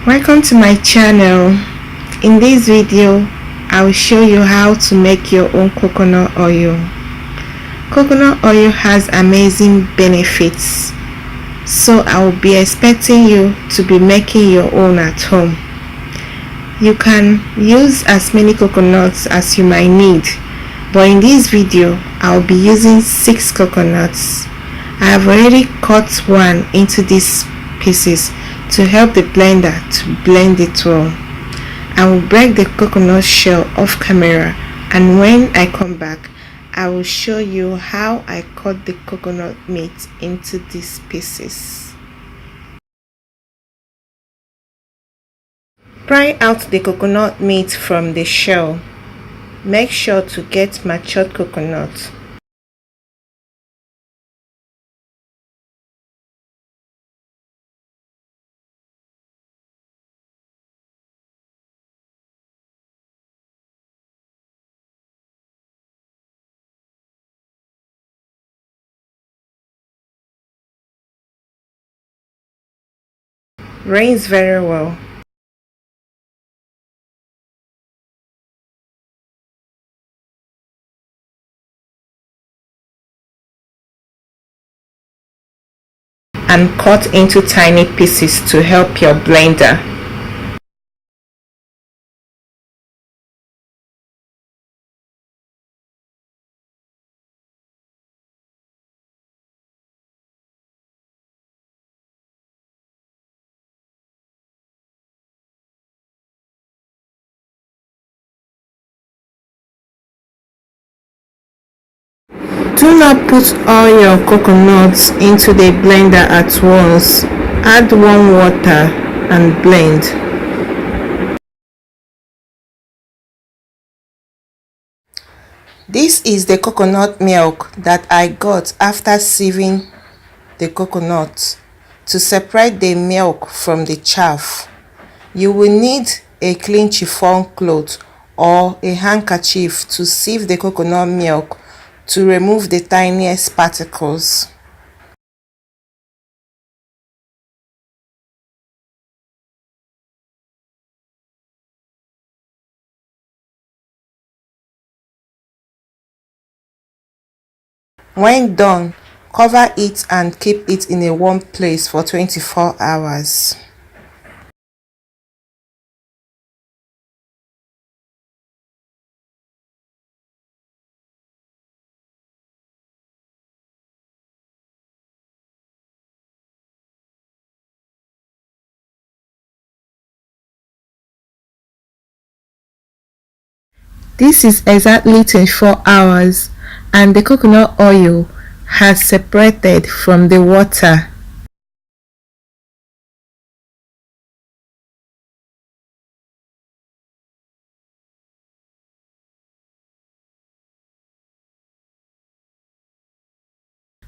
Welcome to my channel. In this video I will show you how to make your own coconut oil. Coconut oil has amazing benefits, so I will be expecting you to be making your own at home. You can use as many coconuts as you might need, but in this video I will be using 6 coconuts. I have already cut one into these pieces to help the blender to blend it well. I will break the coconut shell off camera, and when I come back I will show you how I cut the coconut meat into these pieces. Pry out the coconut meat from the shell. Make sure to get matured coconut. Rinse very well. And cut into tiny pieces to help your blender. Do not put all your coconuts into the blender at once. Add warm water and blend. This is the coconut milk that I got after sieving the coconut to separate the milk from the chaff. You will need a clean chiffon cloth or a handkerchief to sieve the coconut milk to remove the tiniest particles. When done, cover it and keep it in a warm place for 24 hours. This is exactly 24 hours and the coconut oil has separated from the water.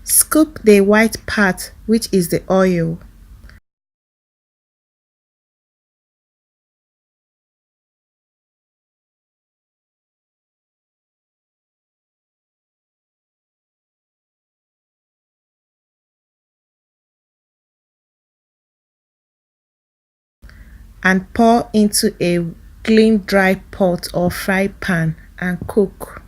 Scoop the white part, which is the oil. And pour into a clean dry pot or fry pan and cook.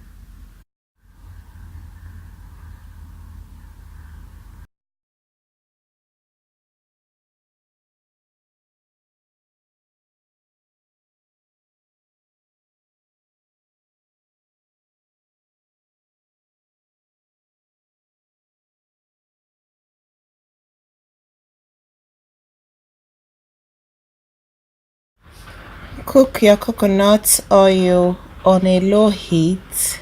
Cook your coconut oil on a low heat,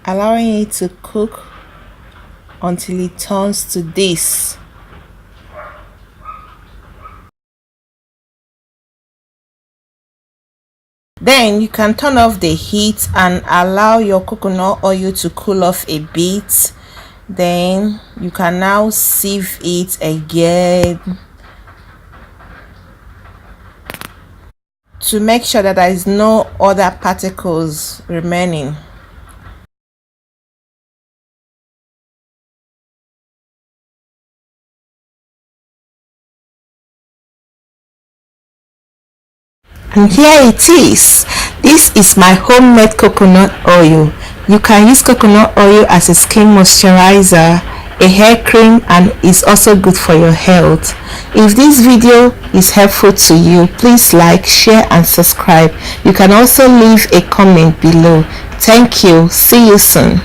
allowing it to cook until it turns to this. Then you can turn off the heat and allow your coconut oil to cool off a bit. Then you can now sieve it again to make sure that there is no other particles remaining. And here it is. This is my homemade coconut oil. You can use coconut oil as a skin moisturizer, a hair cream, and is also good for your health. If this video is helpful to you, please like, share and subscribe. You can also leave a comment below. Thank you. See you soon.